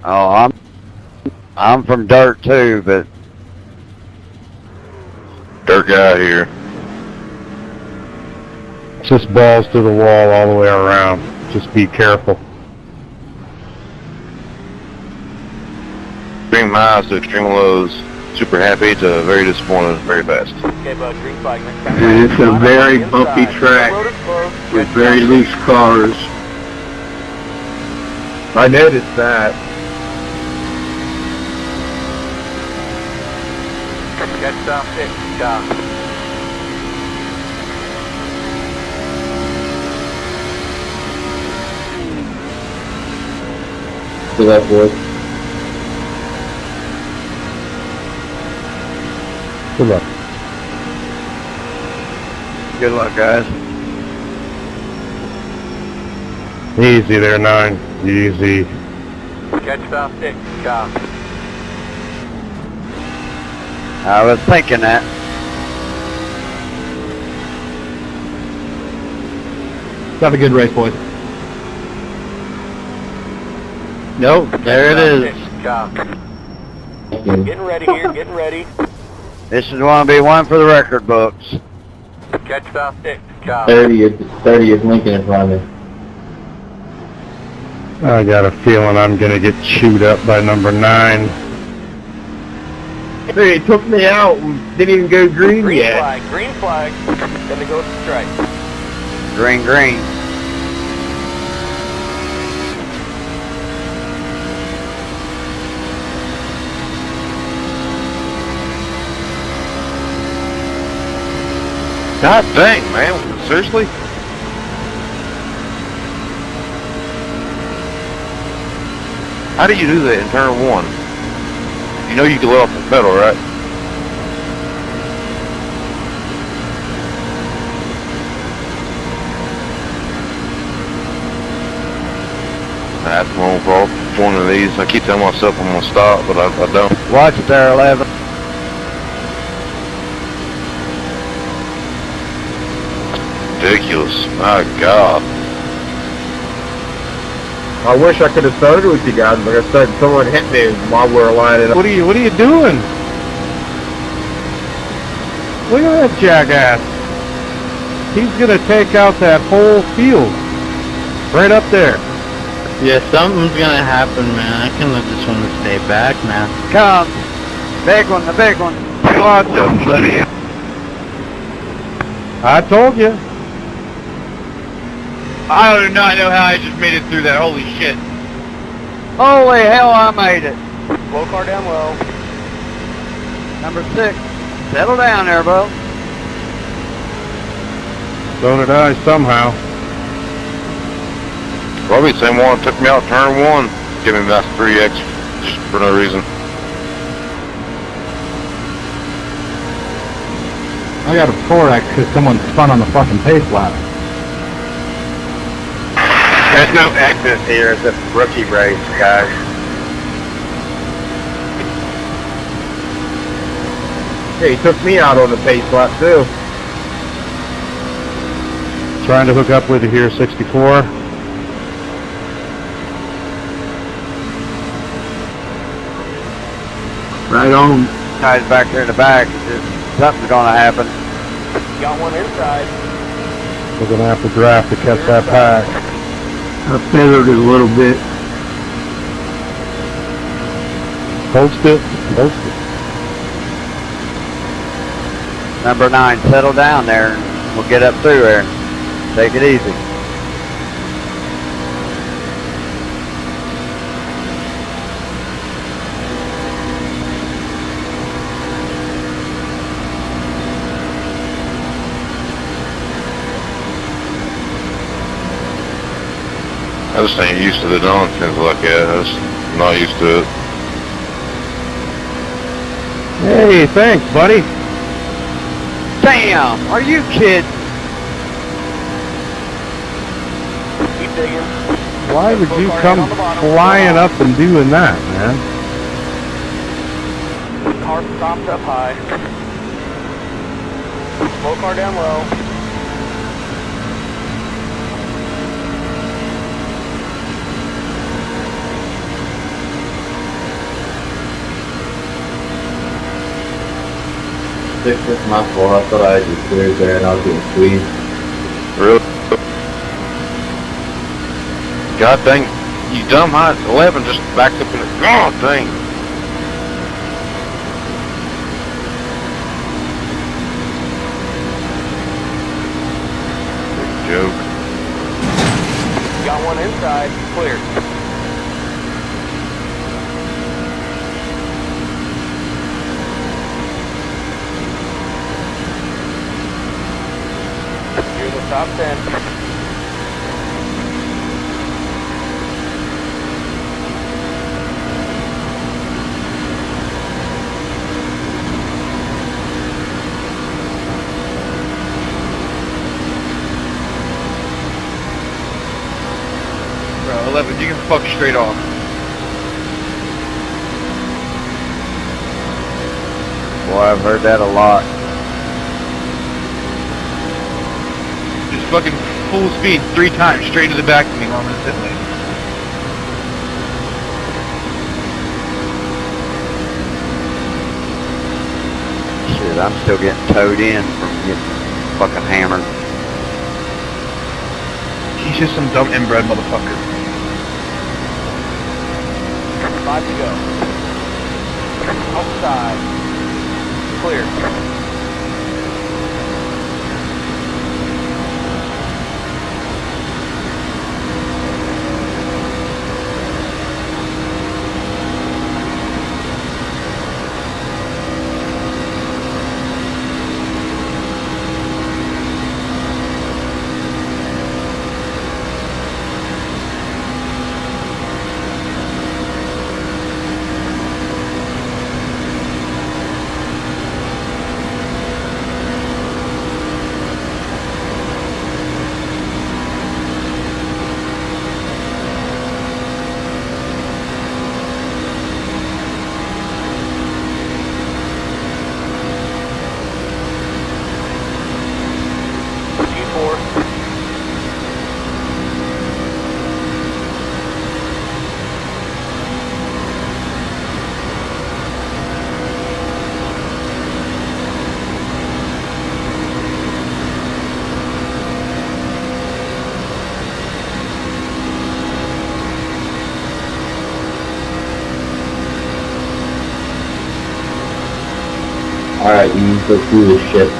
Oh, I'm from dirt too, but Dirt guy here. It's just balls to the wall all the way around. Just be careful. Extreme highs to extreme lows. Super happy to very disappointed very fast. Okay, bud, green flag. And it's a very bumpy track with very loose cars. I noticed that. Catch down 6, John. To that boy. Good luck. good luck, guys. Easy there, 9. Easy. Catch down 6, John. I was thinking that. Have a good race, boys. Nope, there it is. Getting ready here, getting ready. This is going to be one for the record books. Catch down 6, John. 30th Lincoln in front of me. I got a feeling I'm gonna get chewed up by number 9. Hey, he took me out and didn't even go green Green yet. flag, green flag. Gonna go to strike. Green, green. God dang, man. Seriously? How do you do that in turn 1? You know you can let off the pedal, right? That's one for one of these. I keep telling myself I'm going to stop, but I don't. Watch it there, 11. Ridiculous. My God. I wish I could have started with you guys, but I said someone hit me while we were lining up. What are you doing? Look at that jackass. He's gonna take out that whole field. Right up there. Yeah, something's gonna happen, man. I can let this one stay back, man. Come. Big one, the big one. What the bloody hell? I told you. I do not know how I just made it through that. Holy shit. Holy hell, I made it. Slow car down low. Number 6. Settle down there, Bo. So did I somehow. Probably the same one took me out turn 1. Give me about 3x just for no reason. I got a 4X because someone spun on the fucking pace lap. There's no X's here. It's a rookie race, guys. Yeah, he took me out on the pace lap too. Trying to hook up with you here, 64. Right on. Guys back there in the back. Something's going to happen. Got one inside. We're gonna have to draft to catch that pack. I feathered it a little bit. Hold still. Hold still. Number 9, settle down there. We'll get up through there. Take it easy. I just ain't used to the nonsense like that. I just not used to it. Hey, thanks, buddy. Damn, are you kidding? Keep digging. Why would Slow you car come down on the bottom. flying up and doing that, man? Car stopped up high. Slow car down low. 6 is my fault. I thought I just cleared there and I was getting squeezed. Really? God dang, you dumb hot 11 just backed up in the, God dang. Joke. Got one inside. Clear. You're the top 10. Bro, 11, you can fuck straight off. Boy, I've heard that a lot. Just fucking full speed 3 times straight to the back of me while I'm in the pit lane. Shit, I'm still getting towed in from getting fucking hammered. He's just some dumb inbred motherfucker. 5 to go. Outside. Clear. Alright, you go through this shit.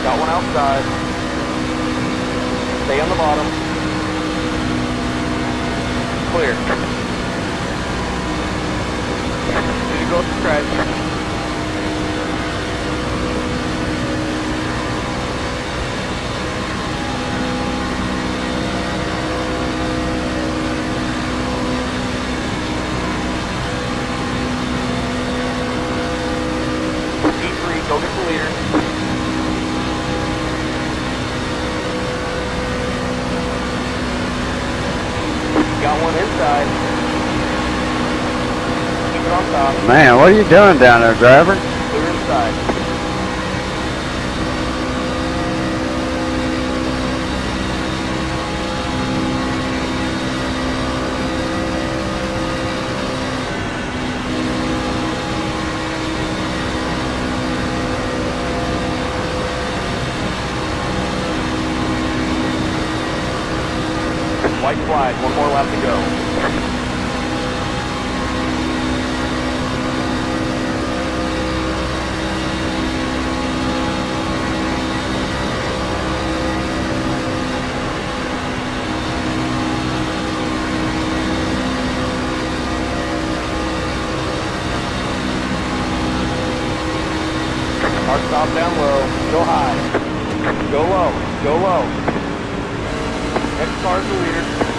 Got one outside. Stay on the bottom. Clear. Did you go stretch? P3, go get the leader. Got one inside. Keep it on top. Man, what are you doing down there, driver? Clear inside. White flag, one more lap to go. Next car is the leader.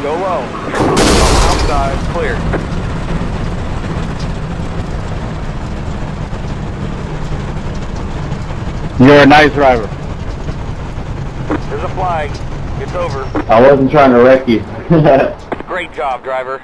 Go low. Outside, clear. You're a nice driver. There's a flag. It's over. I wasn't trying to wreck you. Great job, driver.